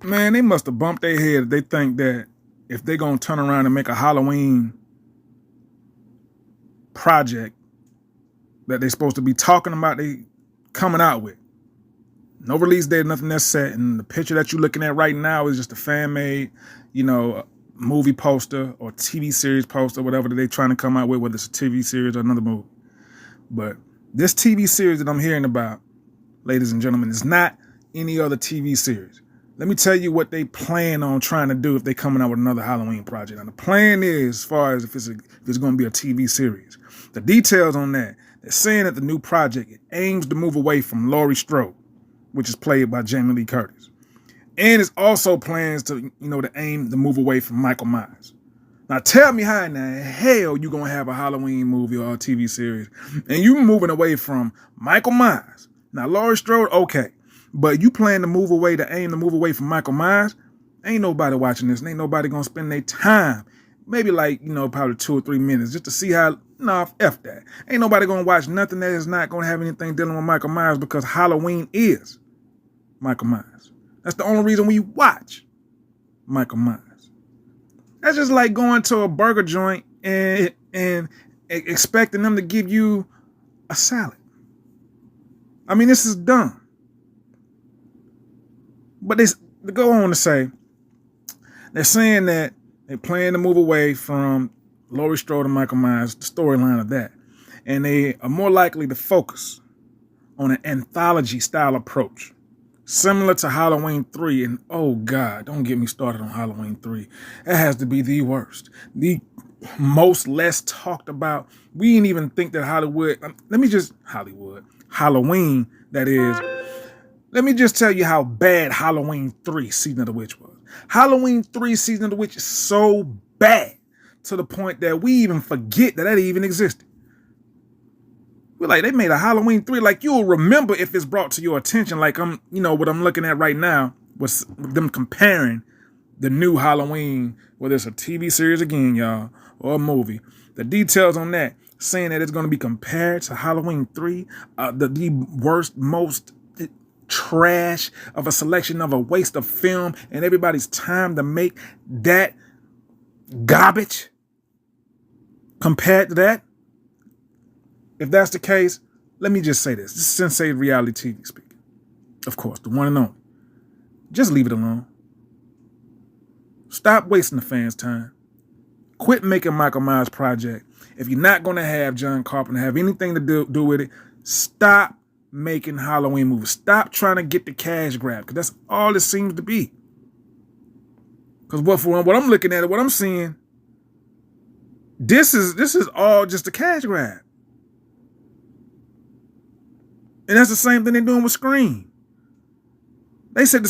Man, they must have bumped their head. They think that if they're gonna turn around and make a Halloween project that they're supposed to be talking about, they coming out with. No release date, nothing that's set, and the picture that you're looking at right now is just a fan-made, movie poster or TV series poster, whatever that they're trying to come out with, whether it's a TV series or another movie. But this TV series that I'm hearing about, ladies and gentlemen, is not any other TV series. Let me tell you what they plan on trying to do if they're coming out with another Halloween project. And the plan is, as far as if it's going to be a TV series, the details on that, they're saying that the new project it aims to move away from Laurie Strode, which is played by Jamie Lee Curtis. And it also plans to, to aim to move away from Michael Myers. Now tell me how in the hell you gonna have a Halloween movie or a TV series and you moving away from Michael Myers. Now Laurie Strode, okay. But you plan to aim to move away from Michael Myers, ain't nobody watching this. And ain't nobody gonna spend their time, maybe probably 2 or 3 minutes just to see how, F that. Ain't nobody gonna watch nothing that is not gonna have anything dealing with Michael Myers because Halloween is Michael Myers. That's the only reason we watch Michael Myers. That's just like going to a burger joint and expecting them to give you a salad. I mean, this is dumb. But they go on to say, they're saying that they plan to move away from Laurie Strode and Michael Myers, the storyline of that. And they are more likely to focus on an anthology style approach, similar to Halloween 3. And oh God, don't get me started on Halloween 3. It has to be the worst. The most less talked about. We didn't even think that Halloween, that is. Let me just tell you how bad Halloween 3 Season of the Witch was. Halloween 3 Season of the Witch is so bad to the point that we even forget that even existed. We're like, they made a Halloween 3. Like, you'll remember if it's brought to your attention. Like, what I'm looking at right now was them comparing the new Halloween, whether it's a TV series again, y'all, or a movie. The details on that, saying that it's going to be compared to Halloween 3, the worst, most trash of a selection of a waste of film and everybody's time to make that garbage compared to that. If that's the case, let me just say this. This is Sensei Reality TV speaking. Of course, the one and only. Just leave it alone. Stop wasting the fans' time. Quit making Michael Myers project. If you're not going to have John Carpenter have anything to do with it, stop making Halloween movies. Stop trying to get the cash grab, because that's all it seems to be. Because what I'm looking at, what I'm seeing, this is all just a cash grab. And that's the same thing they're doing with Scream. They said the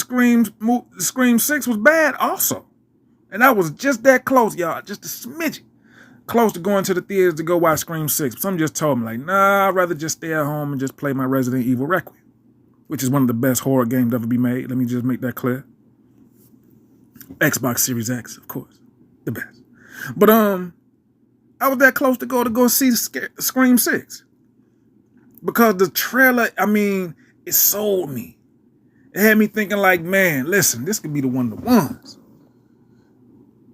Scream 6 was bad also. And I was just that close, y'all. Just a smidgen close to going to the theaters to go watch Scream 6. Some just told me, like, nah, I'd rather just stay at home and just play my Resident Evil Requiem, which is one of the best horror games ever be made. Let me just make that clear. Xbox Series X, of course. The best. But I was that close to go see Scream 6. Because the trailer, it sold me. It had me thinking like, man, listen, this could be the one of the ones.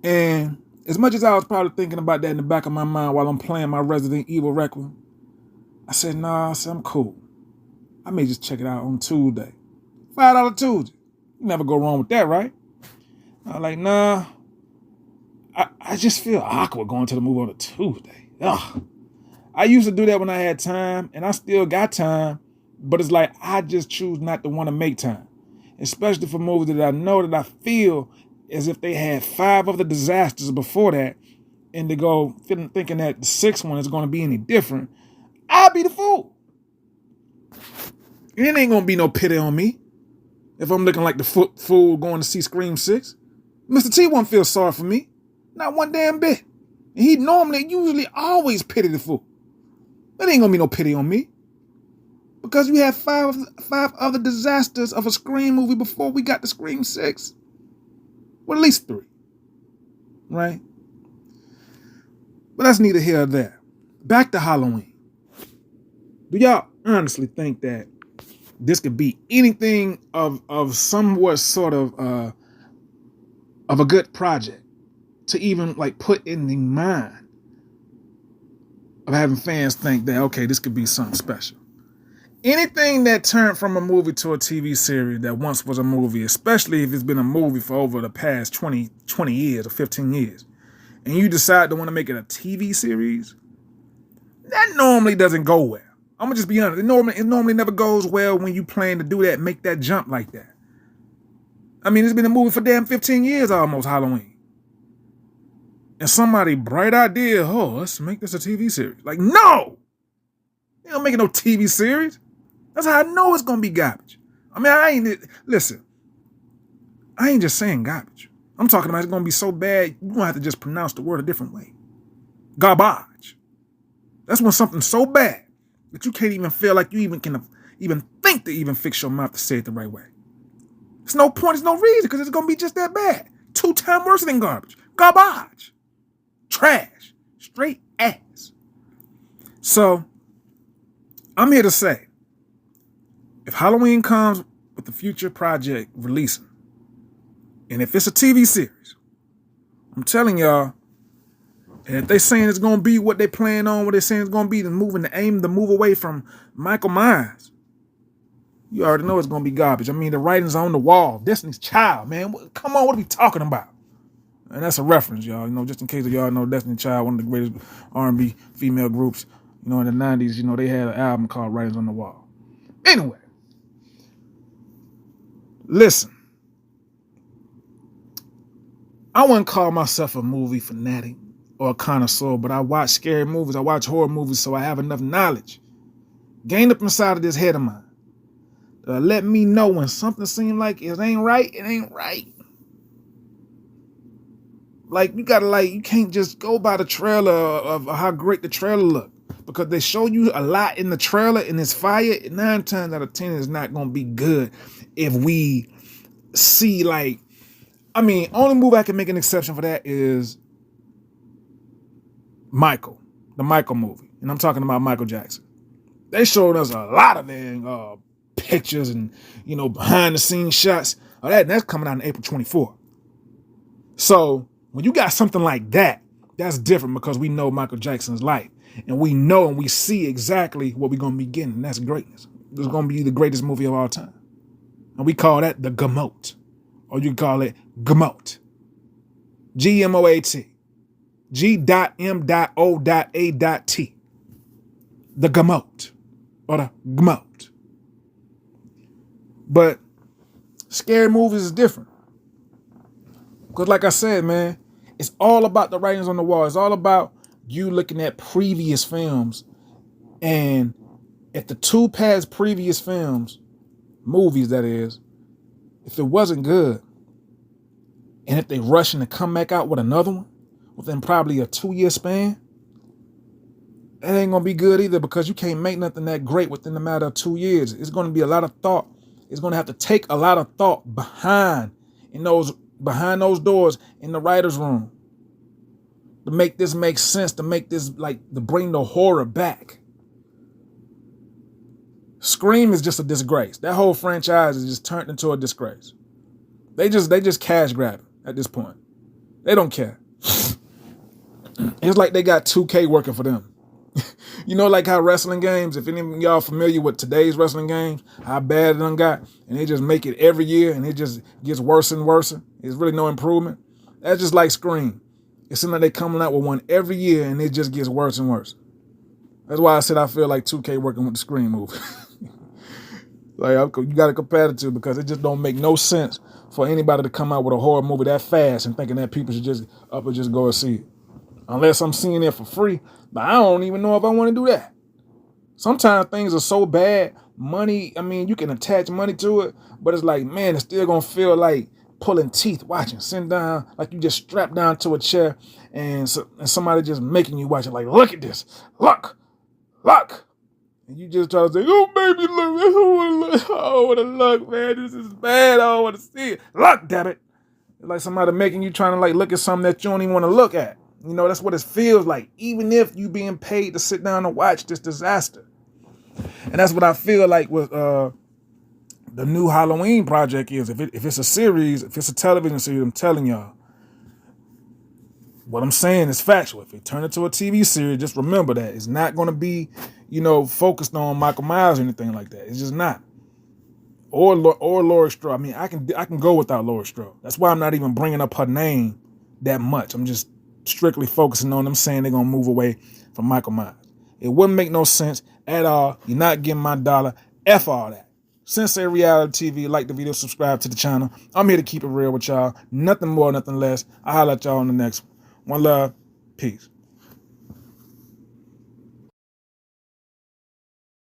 And as much as I was probably thinking about that in the back of my mind while I'm playing my Resident Evil Requiem, I said, nah, I'm cool. I may just check it out on Tuesday. $5 Tuesday. You never go wrong with that, right? I'm like, nah. I just feel awkward going to the movie on a Tuesday. Ugh. I used to do that when I had time, and I still got time, but it's like I just choose not to want to make time, especially for movies that I know that I feel as if they had 5 other disasters before that, and to go thinking that the 6th one is going to be any different. I'll be the fool. And it ain't going to be no pity on me if I'm looking like the fool going to see Scream 6. Mr. T won't feel sorry for me. Not one damn bit. And he usually always pity the fool. There ain't gonna be no pity on me. Because we had 5 other disasters of a Scream movie before we got to Scream 6. Well, at least 3. Right? But that's neither here nor there. Back to Halloween. Do y'all honestly think that this could be anything of somewhat sort of of a good project to even like put in the mind of having fans think that, okay, this could be something special. Anything that turned from a movie to a TV series that once was a movie, especially if it's been a movie for over the past 20 years or 15 years, and you decide to want to make it a TV series, that normally doesn't go well. I'm going to just be honest. It normally never goes well when you plan to do that, make that jump like that. I mean, it's been a movie for damn 15 years almost, Halloween. And somebody bright idea, oh, let's make this a TV series. Like, no! They don't make it no TV series. That's how I know it's going to be garbage. I mean, I ain't just saying garbage. I'm talking about it's going to be so bad, you're going to have to just pronounce the word a different way. Garbage. That's when something's so bad that you can't even feel like you even can even think to even fix your mouth to say it the right way. There's no point, there's no reason, because it's going to be just that bad. 2 times worse than garbage. Garbage. Trash. Straight ass. So, I'm here to say, if Halloween comes with the future project releasing, and if it's a TV series, I'm telling y'all, and if they saying it's going to be what they plan on, what they saying it's going to be, the move away from Michael Myers, you already know it's going to be garbage. I mean, the writing's on the wall. Destiny's Child, man. Come on, what are we talking about? And that's a reference, y'all. You know, just in case y'all know Destiny's Child, one of the greatest R&B female groups, you know, in the 90s, you know, they had an album called Writings on the Wall. Anyway, listen. I wouldn't call myself a movie fanatic or a connoisseur, but I watch scary movies. I watch horror movies, so I have enough knowledge gained up inside of this head of mine. Let me know when something seems like it ain't right, it ain't right. Like, you can't just go by the trailer of how great the trailer look. Because they show you a lot in the trailer and it's fire. 9 times out of 10 is not going to be good if we see only movie I can make an exception for that is Michael, the Michael movie. And I'm talking about Michael Jackson. They showed us a lot of their pictures and, you know, behind the scenes shots. That's coming out in April 24th. So when you got something like that, that's different because we know Michael Jackson's life. And we know and we see exactly what we're going to be getting. And that's greatness. It's going to be the greatest movie of all time. And we call that the Gamote. Or you can call it Gamote. G-M-O-A-T. G.M.O.A.T. The Gamote. Or the Gamote. But scary movies is different. Because like I said, man, it's all about the writings on the wall. It's all about you looking at previous films, and if the 2 past previous films, movies that is, if it wasn't good, and if they rushing to come back out with another one within probably a 2-year span, that ain't gonna be good either, because you can't make nothing that great within a matter of 2 years. It's gonna be a lot of thought. It's gonna have to take a lot of thought behind those doors in the writer's room to make this make sense, to make this to bring the horror back. Scream is just a disgrace. That whole franchise is just turned into a disgrace. They just cash grabbing at this point. They don't care. It's like they got 2K working for them. You know, like how wrestling games, if any of y'all familiar with today's wrestling games, how bad it done got, and they just make it every year and it just gets worse and worse. There's really no improvement. That's just like Scream. It seems like they coming out with one every year and it just gets worse and worse. That's why I said I feel like 2K working with the Scream movie. You got to compare the two, because it just don't make no sense for anybody to come out with a horror movie that fast and thinking that people should just go and see it. Unless I'm seeing it for free. But I don't even know if I want to do that. Sometimes things are so bad, you can attach money to it, but it's like, man, it's still going to feel like pulling teeth watching, sitting down, like you just strapped down to a chair and somebody just making you watch it, like, look at this, look. And you just try to say, oh, baby, look, I don't want to look, man, this is bad, I don't want to see it. Look, damn it. It's like somebody making you trying to look at something that you don't even want to look at. You know, that's what it feels like, even if you being paid to sit down and watch this disaster. And that's what I feel like with the new Halloween project is. If it's a series, if it's a television series, I'm telling y'all, what I'm saying is factual. If it turn into a TV series, just remember that it's not going to be, focused on Michael Myers or anything like that. It's just not. Or Laurie Strode. I mean, I can go without Laurie Strode. That's why I'm not even bringing up her name that much. I'm just strictly focusing on them saying they're gonna move away from Michael Myers. It wouldn't make no sense at all. You're not getting my dollar. F all that. Sensei Reality TV, like the video, subscribe to the channel. I'm here to keep it real with y'all. Nothing more, nothing less. I'll holler at y'all on the next one. One love. Peace.